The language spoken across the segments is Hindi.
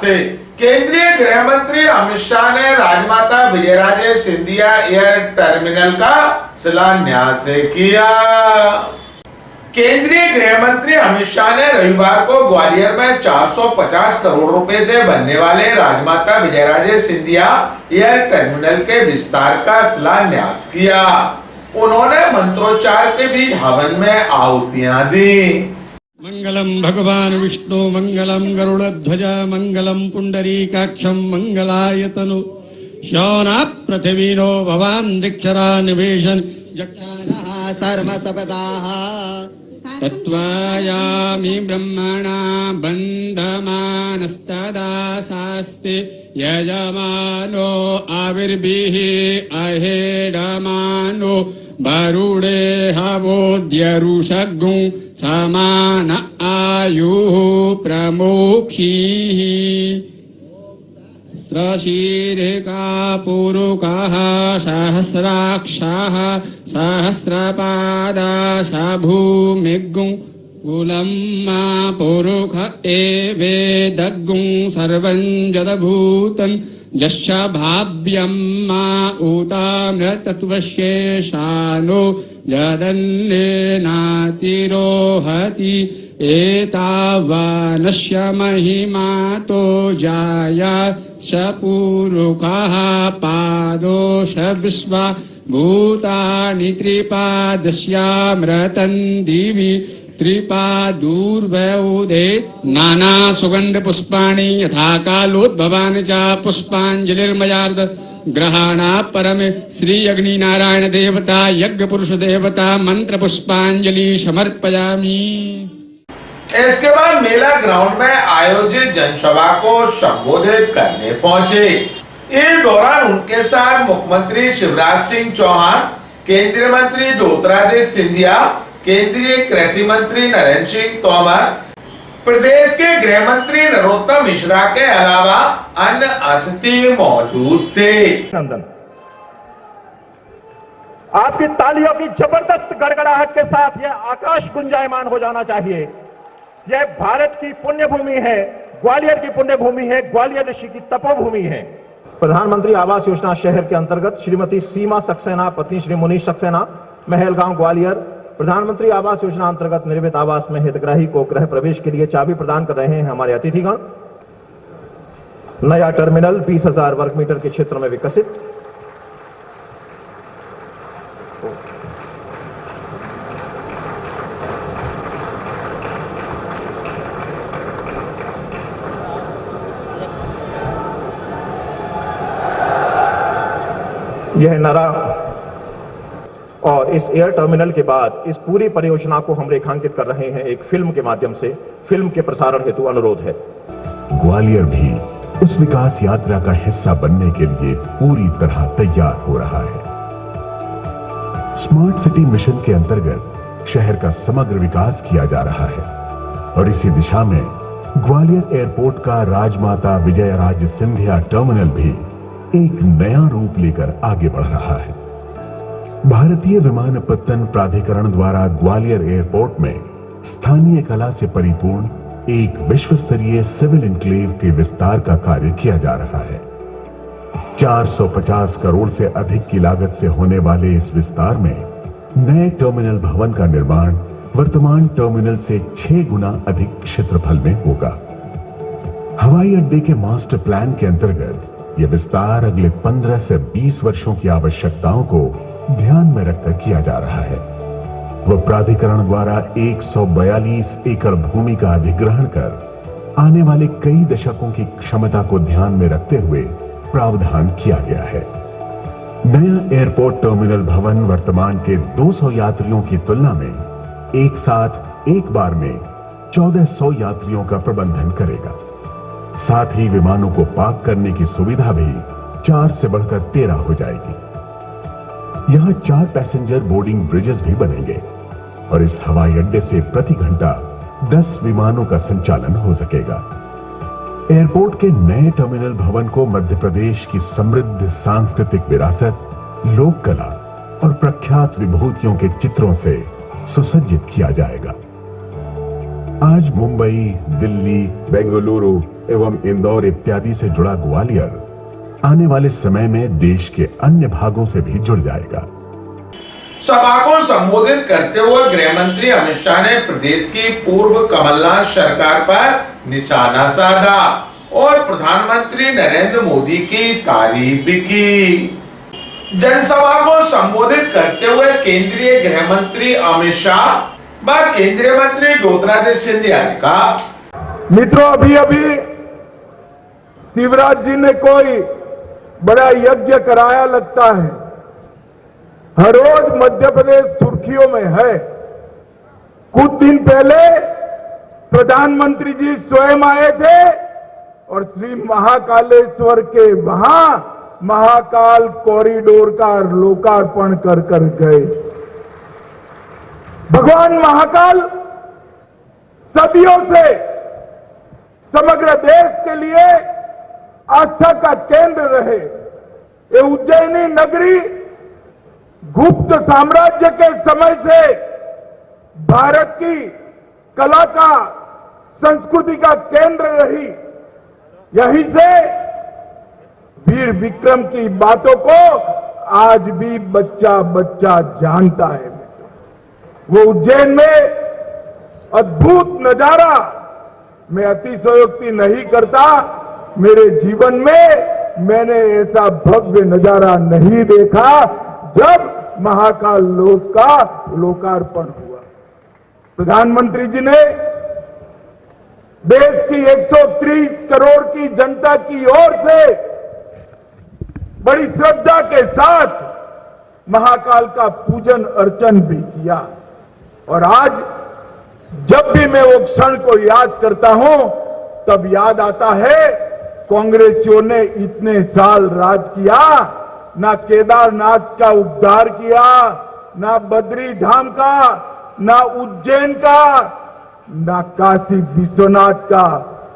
से केंद्रीय गृह मंत्री अमित शाह ने राजमाता विजयराजे सिंधिया एयर टर्मिनल का शिलान्यास किया। केंद्रीय गृह मंत्री अमित शाह ने रविवार को ग्वालियर में 450 करोड़ रुपए से बनने वाले राजमाता विजयराजे सिंधिया एयर टर्मिनल के विस्तार का शिलान्यास किया। उन्होंने मंत्रोच्चार के बीच हवन में आहुतियां दी। मंगलम भगवान विष्णु मंगलम गरुड़ध्वज मंगलम पुंडरीकाक्षम मंगलायतनु शौना पृथ्वीनो भवान दिक्षरा निवेशन जक्षारः सर्वसपदाः तत्त्वायामि ब्रह्मणा बन्धमानस्तदा शास्ति यजमानो आविर्भिः अहेडमानो वरुणे हवोद्यरुषग्ं समान आयुः प्रमुखीः स्रशीर्षा पुरुषः सहस्राक्षः सहस्रपादाः भूमिगुं कुलम्मा पुरुष एवेदगुं सर्वं जदभूतं यश्च भाव्यम्मा उताम्रतत्वशेषानो यदन्नेनातिरोहति एतावानस्य महिमातो जाया स पुरुषः पादोश विश्वा भूतानि त्रिपादस्यामृतं दिवि त्रिपादूर्वोदे नाना सुगंध पुष्पाणि यथा कालोद्भवानि च पुष्पांजलिर्मयार्द ग्रहाणा परमे श्री अग्नि नारायण देवता यज्ञ पुरुष देवता मंत्र पुष्पांजलि समर्पयामि। इसके बाद मेला ग्राउंड में आयोजित जनसभा को संबोधित करने पहुंचे। इस दौरान उनके साथ मुख्यमंत्री शिवराज सिंह चौहान, केंद्रीय मंत्री ज्योतिरादित्य सिंधिया, केंद्रीय कृषि मंत्री नरेंद्र सिंह तोमर, प्रदेश के गृह मंत्री नरोत्तम मिश्रा के अलावा अन्य अतिथि मौजूद थे। आपकी तालियों की जबरदस्त गड़गड़ाहट के साथ यह आकाश गुंजायमान हो जाना चाहिए। यह भारत की पुण्य भूमि है, ग्वालियर की पुण्य भूमि है, ग्वालियर ऋषि की तपोभूमि है। प्रधानमंत्री आवास योजना शहर के अंतर्गत श्रीमती सीमा सक्सेना पत्नी श्री मुनीश सक्सेना महलगांव ग्वालियर प्रधानमंत्री आवास योजना अंतर्गत निर्मित आवास में हितग्राही को गृह प्रवेश के लिए चाबी प्रदान कर रहे हैं हमारे अतिथिगण। नया टर्मिनल 20,000 वर्ग मीटर के क्षेत्र में विकसित। यह नरा और इस एयर टर्मिनल के बाद इस पूरी परियोजना को हम रेखांकित कर रहे हैं एक फिल्म के माध्यम से। फिल्म के प्रसारण हेतु अनुरोध है। ग्वालियर भी उस विकास यात्रा का हिस्सा बनने के लिए पूरी तरह तैयार हो रहा है। स्मार्ट सिटी मिशन के अंतर्गत शहर का समग्र विकास किया जा रहा है और इसी दिशा में ग्वालियर एयरपोर्ट का राजमाता विजयराजे सिंधिया टर्मिनल भी एक नया रूप लेकर आगे बढ़ रहा है। भारतीय विमानपत्तन प्राधिकरण द्वारा ग्वालियर एयरपोर्ट में स्थानीय कला से परिपूर्ण एक विश्व स्तरीय सिविल इनक्लेव के विस्तार का कार्य किया जा रहा है। 450 करोड़ से अधिक की लागत से होने वाले इस विस्तार में नए टर्मिनल भवन का निर्माण वर्तमान टर्मिनल से 6 गुना अधिक क्षेत्रफल में होगा। हवाई अड्डे के मास्टर प्लान के अंतर्गत यह विस्तार अगले 15 से 20 वर्षों की आवश्यकताओं को ध्यान में रखकर किया जा रहा है। वह प्राधिकरण द्वारा 142 एकड़ भूमि का अधिग्रहण कर आने वाले कई दशकों की क्षमता को ध्यान में रखते हुए प्रावधान किया गया है। नया एयरपोर्ट टर्मिनल भवन वर्तमान के 200 यात्रियों की तुलना में एक साथ एक बार में 1400 यात्रियों का प्रबंधन करेगा। साथ ही विमानों को पार्क करने की सुविधा भी 4 से बढ़कर 13 हो जाएगी। यहां 4 पैसेंजर बोर्डिंग ब्रिजेस भी बनेंगे और इस हवाई अड्डे से प्रति घंटा 10 विमानों का संचालन हो सकेगा। एयरपोर्ट के नए टर्मिनल भवन को मध्य प्रदेश की समृद्ध सांस्कृतिक विरासत, लोक कला और प्रख्यात विभूतियों के चित्रों से सुसज्जित किया जाएगा। आज मुंबई, दिल्ली, बेंगलुरु, एवं इंदौर इत्यादि से जुड़ा ग्वालियर आने वाले समय में देश के अन्य भागों से भी जुड़ जाएगा। सभा को संबोधित करते हुए गृह मंत्री अमित शाह ने प्रदेश की पूर्व कमलनाथ सरकार पर निशाना साधा और प्रधानमंत्री नरेंद्र मोदी की तारीफ भी की। जनसभा को संबोधित करते हुए केंद्रीय गृह मंत्री अमित शाह व केंद्रीय मंत्री ज्योतिरादित्य सिंधिया ने कहा, मित्रों, अभी अभी शिवराज जी ने कोई बड़ा यज्ञ कराया लगता है। हर रोज मध्य प्रदेश सुर्खियों में है। कुछ दिन पहले प्रधानमंत्री जी स्वयं आए थे और श्री महाकालेश्वर के वहां महाकाल कॉरिडोर का लोकार्पण कर गए। भगवान महाकाल सदियों से समग्र देश के लिए आस्था का केंद्र रहे। ये उज्जैनी नगरी गुप्त साम्राज्य के समय से भारत की कला का, संस्कृति का केंद्र रही। यहीं से वीर विक्रम की बातों को आज भी बच्चा बच्चा जानता है। वो उज्जैन में अद्भुत नजारा, मैं अतिशयोक्ति नहीं करता, मेरे जीवन में मैंने ऐसा भव्य नजारा नहीं देखा जब महाकाल लोक का लोकार्पण हुआ। प्रधानमंत्री जी ने देश की 130 करोड़ की जनता की ओर से बड़ी श्रद्धा के साथ महाकाल का पूजन अर्चन भी किया। और आज जब भी मैं वो क्षण को याद करता हूं तब याद आता है, कांग्रेसियों ने इतने साल राज किया, ना केदारनाथ का उद्धार किया, ना बद्री धाम का, ना उज्जैन का, ना काशी विश्वनाथ का।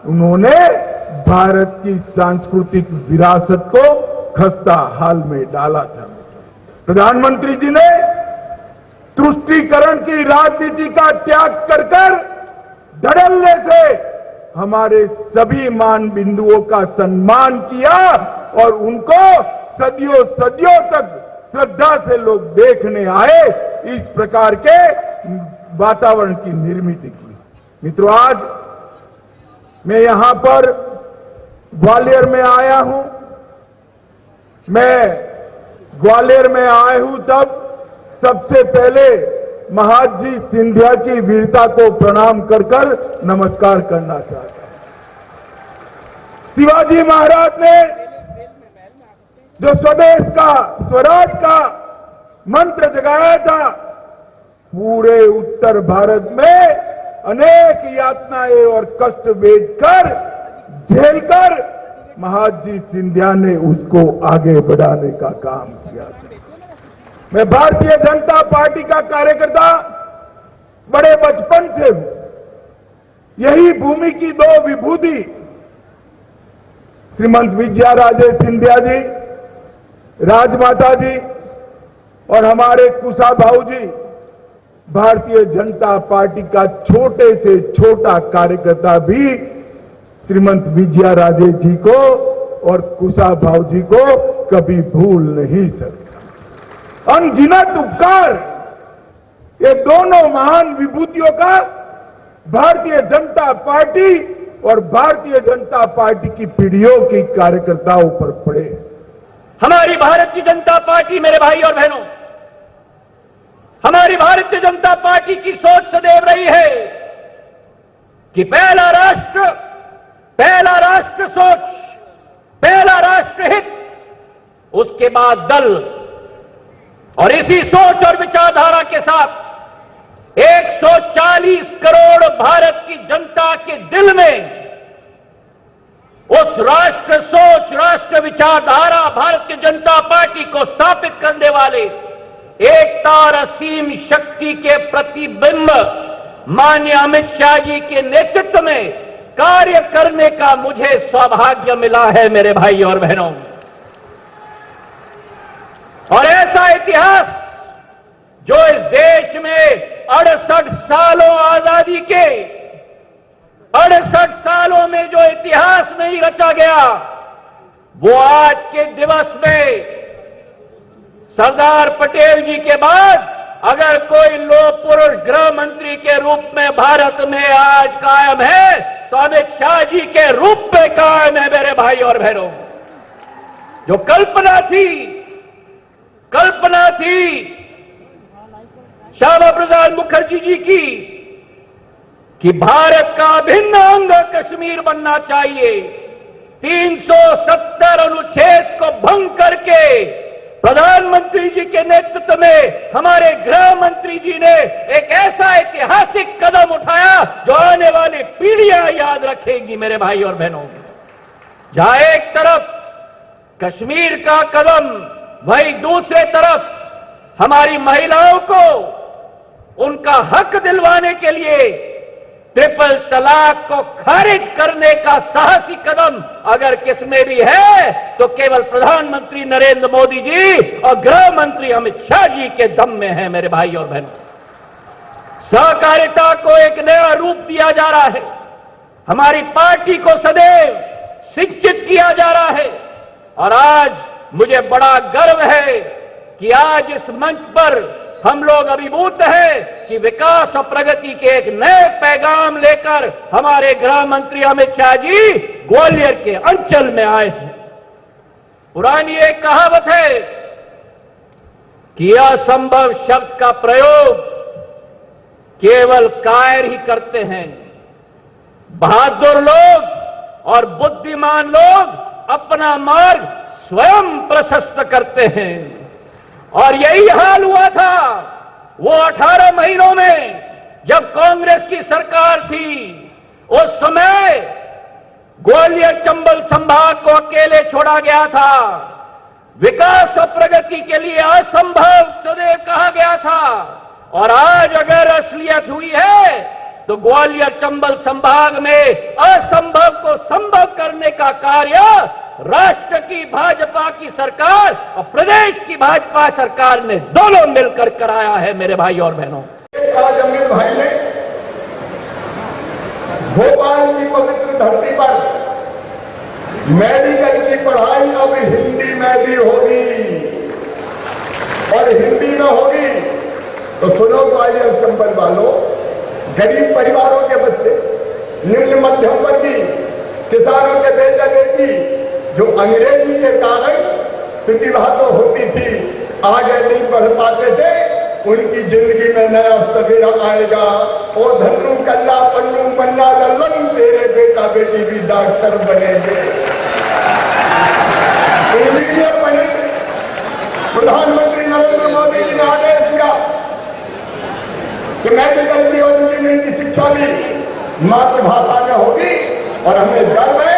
उन्होंने भारत की सांस्कृतिक विरासत को खस्ता हाल में डाला था। प्रधानमंत्री जी ने तुष्टीकरण की राजनीति का त्याग कर धड़ल्ले से हमारे सभी मान बिंदुओं का सम्मान किया और उनको सदियों सदियों तक श्रद्धा से लोग देखने आए। इस प्रकार के वातावरण की निर्मित की। मित्रों, आज मैं यहां पर ग्वालियर में आया हूं। मैं ग्वालियर में आया हूं तब सबसे पहले महाजी सिंधिया की वीरता को प्रणाम कर नमस्कार करना चाहता हूं। शिवाजी महाराज ने जो स्वदेश का, स्वराज का मंत्र जगाया था, पूरे उत्तर भारत में अनेक यातनाएं और कष्ट वेठकर, झेलकर महाजी सिंधिया ने उसको आगे बढ़ाने का काम किया था। मैं भारतीय जनता पार्टी का कार्यकर्ता बड़े बचपन से हूं। यही भूमि की दो विभूति श्रीमंत विजया राजे सिंधिया जी, राजमाता जी और हमारे कुशा भाऊ जी, भारतीय जनता पार्टी का छोटे से छोटा कार्यकर्ता भी श्रीमंत विजया राजे जी को और कुशा भाऊ जी को कभी भूल नहीं सकता। अनगिनत उपकार ये दोनों महान विभूतियों का भारतीय जनता पार्टी और भारतीय जनता पार्टी की पीढ़ियों की कार्यकर्ताओं पर पड़े। हमारी भारतीय जनता पार्टी, मेरे भाई और बहनों, हमारी भारतीय जनता पार्टी की सोच सदैव रही है कि पहला राष्ट्र सोच, पहला राष्ट्र हित, उसके बाद दल। और इसी सोच और विचारधारा के साथ 140 करोड़ भारत की जनता के दिल में उस राष्ट्र सोच, राष्ट्र विचारधारा, भारतीय जनता पार्टी को स्थापित करने वाले एकता और असीम शक्ति के प्रतिबिंब माननीय अमित शाह जी के नेतृत्व में कार्य करने का मुझे सौभाग्य मिला है, मेरे भाई और बहनों। और ऐसा इतिहास जो इस देश में 68 सालों आजादी के 68 सालों में जो इतिहास नहीं रचा गया, वो आज के दिवस में सरदार पटेल जी के बाद अगर कोई लोह पुरुष गृह मंत्री के रूप में भारत में आज कायम है तो अमित शाह जी के रूप में कायम है मेरे भाई और बहनों। जो कल्पना थी श्यामा प्रसाद मुखर्जी जी की कि भारत का अभिन्न अंग कश्मीर बनना चाहिए, 370 अनुच्छेद को भंग करके प्रधानमंत्री जी के नेतृत्व में हमारे गृह मंत्री जी ने एक ऐसा ऐतिहासिक कदम उठाया जो आने वाली पीढ़ियां याद रखेंगी मेरे भाई और बहनों। जहां एक तरफ कश्मीर का कदम, वहीं दूसरे तरफ हमारी महिलाओं को उनका हक दिलवाने के लिए ट्रिपल तलाक को खारिज करने का साहसी कदम अगर किसमें भी है तो केवल प्रधानमंत्री नरेंद्र मोदी जी और गृह मंत्री अमित शाह जी के दम में है मेरे भाई और बहनों। सहकारिता को एक नया रूप दिया जा रहा है, हमारी पार्टी को सदैव शिक्षित किया जा रहा है और आज मुझे बड़ा गर्व है कि आज इस मंच पर हम लोग अभिभूत हैं कि विकास और प्रगति के एक नए पैगाम लेकर हमारे गृह मंत्री अमित शाह जी ग्वालियर के अंचल में आए हैं। पुरानी एक कहावत है कि असंभव शब्द का प्रयोग केवल कायर ही करते हैं। बहादुर लोग और बुद्धिमान लोग अपना मार्ग स्वयं प्रशस्त करते हैं और यही हाल हुआ था वो 18 महीनों में जब कांग्रेस की सरकार थी। उस समय ग्वालियर चंबल संभाग को अकेले छोड़ा गया था, विकास और प्रगति के लिए असंभव सदैव कहा गया था और आज अगर असलियत हुई है तो ग्वालियर चंबल संभाग में असंभव को संभव करने का कार्य राष्ट्र की भाजपा की सरकार और प्रदेश की भाजपा सरकार ने दोनों मिलकर कराया है मेरे भाई और बहनों। आज अमित भाई ने भोपाल की पवित्र धरती पर मेडिकल की पढ़ाई अब हिंदी में भी होगी और हिंदी में होगी तो सुनो ग्वालियर चंबल वालों, गरीब परिवारों के बच्चे, निम्न मध्यम वर्गी किसानों के बेटा बेटी जो अंग्रेजी के कारण प्रतिभा तो होती थी, आगे नहीं बढ़ पाते थे, उनकी जिंदगी में नया सवेरा आएगा। ओ धन्नू कल्ला पन्नू पन्ना लल्लन, तेरे बेटा बेटी भी डॉक्टर बनेंगे, इंजीनियर बनेंगे। प्रधानमंत्री नरेंद्र मोदी जी ने आदेश दिया कि मेडिकल की और इंजीनियरिंग की शिक्षा भी मातृभाषा में होगी और हमें गर्व है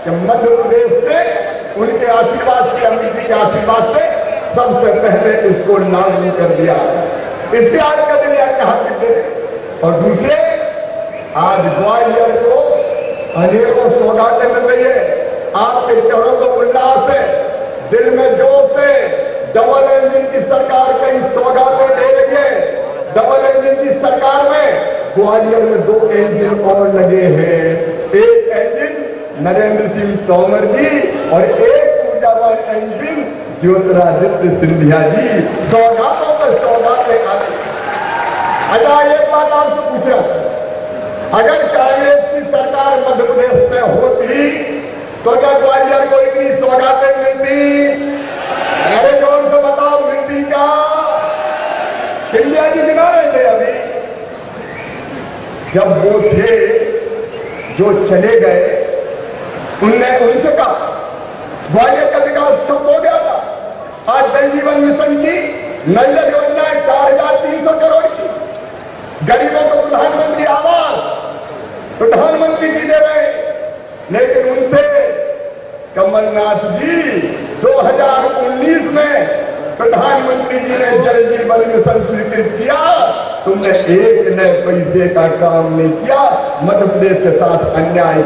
कि मध्य प्रदेश से उनके आशीर्वाद से, अमित जी के आशीर्वाद से सबसे पहले इसको लागू कर दिया। इसके आज का दिन ऐतिहासिक दिन। और दूसरे, आज ग्वालियर को अनेकों सौगातें मिल रही है। आपके चेहरों को उल्लास है, दिल में जोश है। डबल इंजन की सरकार कई सौगातें दे रही है। डबल इंजन की सरकार में ग्वालियर में 2 इंजन और लगे हैं। एक इंजन नरेंद्र सिंह तोमर जी और एक ऊर्जावान इंजन ज्योतिरादित्य सिंधिया जी। सौगातों पर सौगातें आती। अच्छा, एक बात आपसे पूछ रहा हूं, अगर कांग्रेस की सरकार मध्य प्रदेश में होती तो क्या ग्वालियर को इतनी सौगातें मिलती? अरे कौन से बताओ, मिलती क्या? सिंधिया जी दिखा रहे थे अभी, जब वो थे जो चले गए, उनसे कहा ग्वालियर का विकास ठप हो गया था। आज जल जीवन मिशन की नल योजना है 4,300 करोड़ की। गरीबों को प्रधानमंत्री आवास प्रधानमंत्री जी दे रहे, लेकिन उनसे कमलनाथ जी 2019 में प्रधानमंत्री जी ने जल जीवन मिशन स्वीकृत किया, तुमने एक नए पैसे का काम नहीं किया, मध्य प्रदेश के साथ अन्याय